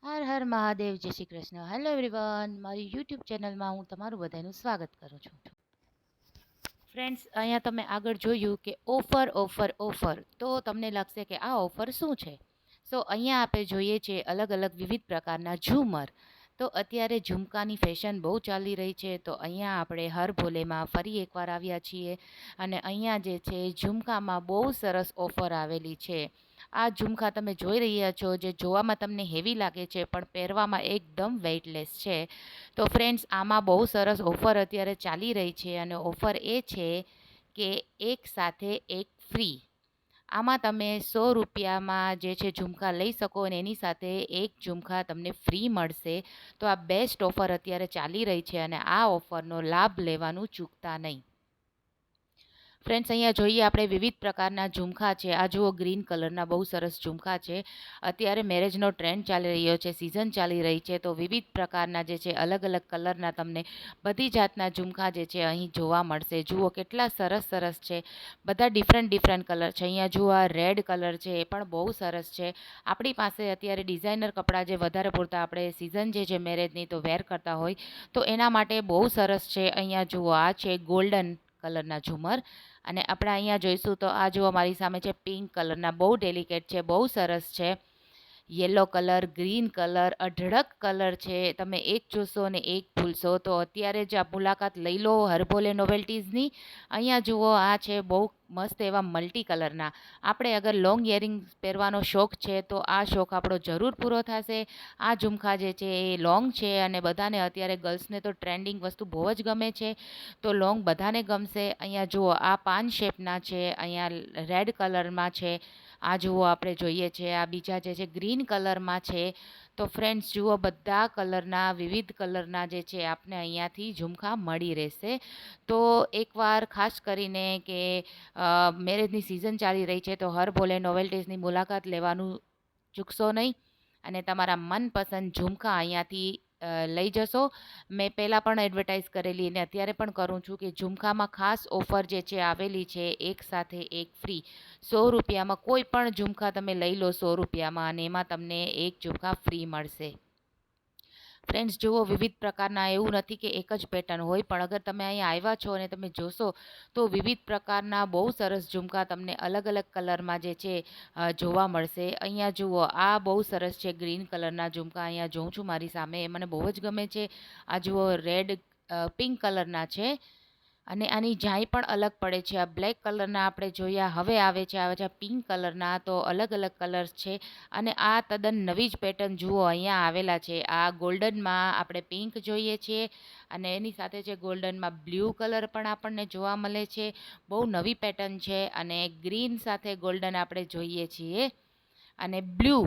હર હર મહાદેવ, જય Shri Krishna. Hello everyone, મારી YouTube ચેનલમાં હું તમારું બધાનું સ્વાગત કરું છું. ફ્રેન્ડ્સ, અહીંયા તમે આગળ જોયું કે ઓફર ઓફર ઓફર, તો તમને લાગશે કે આ ઓફર શું છે. સો અહીંયા આપણે જોઈએ છે અલગ અલગ વિવિધ પ્રકારના ઝુમર. તો અત્યારે ઝુમકાની ફેશન બહુ ચાલી રહી છે, તો અહીંયા આપણે હર ભોલેમાં ફરી એકવાર આવ્યા છીએ. અને અહીંયા જે છે ઝુમકામાં બહુ સરસ ઓફર આવેલી છે. આ ઝુમકા તમે જોઈ રહ્યા છો, જે જોવામાં તમને હેવી લાગે છે પણ પહેરવામાં એકદમ વેઇટલેસ છે. તો ફ્રેન્ડ્સ, આમાં બહુ સરસ ઓફર અત્યારે ચાલી રહી છે અને ઓફર એ છે કે એક સાથે એક ફ્રી. આમાં તમે 100 રૂપિયામાં જે છે ઝુમકા લઈ શકો અને એની સાથે એક ઝુમકા તમને ફ્રી મળશે. તો આ બેસ્ટ ઓફર અત્યારે ચાલી રહી છે અને આ ઓફરનો લાભ લેવાનું ચૂકતા નહીં. ફ્રેન્ડ્સ, અહીંયા જોઈએ આપણે વિવિધ પ્રકારના ઝુમખા છે. આ જુઓ, ગ્રીન કલરના બહુ સરસ ઝુમખા છે. અત્યારે મેરેજનો ટ્રેન્ડ ચાલી રહ્યો છે, સિઝન ચાલી રહી છે, તો વિવિધ પ્રકારના જે છે અલગ અલગ કલરના તમને બધી જાતના ઝુમખા જે છે અહીં જોવા મળશે. જુઓ કેટલા સરસ સરસ છે, બધા ડિફરન્ટ ડિફરન્ટ કલર છે. અહીંયા જુઓ, આ રેડ કલર છે, એ પણ બહુ સરસ છે. આપણી પાસે અત્યારે ડિઝાઇનર કપડાં જે વધારે પૂરતા આપણે સિઝન જે છે મેરેજની તો વેર કરતા હોય, તો એના માટે બહુ સરસ છે. અહીંયા જુઓ, આ છે ગોલ્ડન કલરના ઝુમર. અને આપણે અહીંયા જોઈશું તો આ જુઓ, મારી સામે છે પિંક કલરના, બહુ ડેલિકેટ છે, બહુ સરસ છે. યલો કલર, ગ્રીન કલર, અઢળક કલર છે. તમે એક જોશો અને એક ભૂલશો. તો અત્યારે જ આ મુલાકાત લઈ લો હરભોલે નોવેલ્ટીઝની. અહીંયા જુઓ, આ છે બહુ મસ્ત એવા મલ્ટી કલરના. આપણે અગર લોંગ ઇયરિંગ પહેરવાનો શોખ છે તો આ શોખ આપણો જરૂર પૂરો થશે. આ ઝુમખા જે છે એ લોંગ છે અને બધાને અત્યારે ગર્લ્સને તો ટ્રેન્ડિંગ વસ્તુ બહુ જ ગમે છે, તો લોંગ બધાને ગમશે. અહીંયા જુઓ, આ પાન શેપના છે, અહીંયા રેડ કલરમાં છે. આ જુઓ, આપણે જોઈએ છે આ બીજા જે છે ગ્રીન કલરમાં છે. તો ફ્રેન્ડ્સ જુઓ, બધા કલરના વિવિધ કલરના જે છે આપને અહીંયાથી ઝુમખા મળી રહેશે. તો એકવાર ખાસ કરીને કે મેરેજની સિઝન ચાલી રહી છે, તો હર ભોલે નોવેલ્ટીઝની મુલાકાત લેવાનું ચૂકશો નહીં અને તમારા મનપસંદ ઝુમખા અહીંયાથી લઈ જશો. મેં પહેલાં પણ એડવર્ટાઇઝ કરેલી અને અત્યારે પણ કરું છું કે ઝુમખામાં ખાસ ઓફર જે છે આવેલી છે, એક સાથે એક ફ્રી. 100 રૂપિયામાં કોઈ પણ ઝુમખા તમે લઈ લો, 100 રૂપિયામાં, અને એમાં તમને એક ઝુમખા ફ્રી મળશે. ફ્રેન્ડ્સ જુઓ, વિવિધ પ્રકારના, એવું નથી કે એક જ પેટર્ન હોય, પણ અગર તમે અહીંયા આવ્યા છો અને તમે જોશો તો વિવિધ પ્રકારના બહુ સરસ ઝુમખા તમને અલગ અલગ કલરમાં જે છે જોવા મળશે. અહીંયા જુઓ, આ બહુ સરસ છે ગ્રીન કલરના ઝુમખા. અહીંયા જોઉં છું મારી સામે, એ મને બહુ જ ગમે છે. આ જુઓ, રેડ પિંક કલરના છે અને આની જાય પણ અલગ પડે છે. આ બ્લેક કલરના આપણે જોયા, હવે આવે છે પિંક કલરના. તો અલગ અલગ કલર્સ છે અને આ તદ્દન નવી જ પેટર્ન જુઓ અહીંયા આવેલા છે. આ ગોલ્ડનમાં આપણે પિંક જોઈએ છીએ અને એની સાથે છે ગોલ્ડનમાં બ્લુ કલર પણ આપણને જોવા મળે છે. બહુ નવી પેટર્ન છે. અને ગ્રીન સાથે ગોલ્ડન આપણે જોઈએ છીએ અને બ્લુ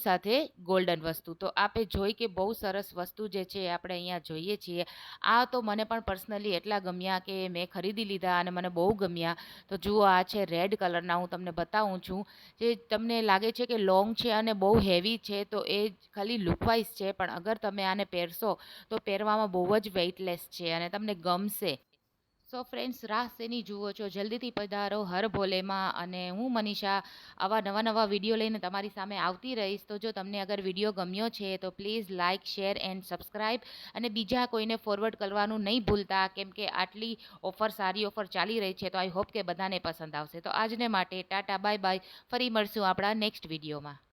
સાથે ગોલ્ડન વસ્તુ. તો આપણે જોઈ કે બહુ સરસ વસ્તુ જે છે આપણે અહીંયા જોઈએ છીએ. આ તો મને પણ પર્સનલી એટલા ગમ્યા કે મેં ખરીદી લીધા અને મને બહુ ગમ્યા. તો જુઓ, આ છે રેડ કલરના, હું તમને બતાવું છું. જે તમને લાગે છે કે લોંગ છે અને બહુ હેવી છે, તો એ ખાલી લુકવાઇઝ છે, પણ અગર તમે આને પહેરશો તો પહેરવામાં બહુ જ વેઇટલેસ છે અને તમને ગમશે. સો ફ્રેન્ડ્સ, રાહ શેની જુઓ છો, જલ્દીથી પધારો હર ભોલેમાં. અને હું મનીષા આવા નવા નવા વિડીયો લઈને તમારી સામે આવતી રહીશ. તો જો તમને અગર વિડીયો ગમ્યો છે તો please like, share and subscribe, અને બીજા કોઈને ફોરવર્ડ કરવાનું નહીં ભૂલતા, કેમ કે આટલી ઓફર, સારી ઓફર ચાલી રહી છે, તો આઈ હોપ કે બધાને પસંદ આવશે. તો આજને માટે ટાટા, બાય બાય. ફરી મળશું આપણા નેક્સ્ટ વિડીયોમાં.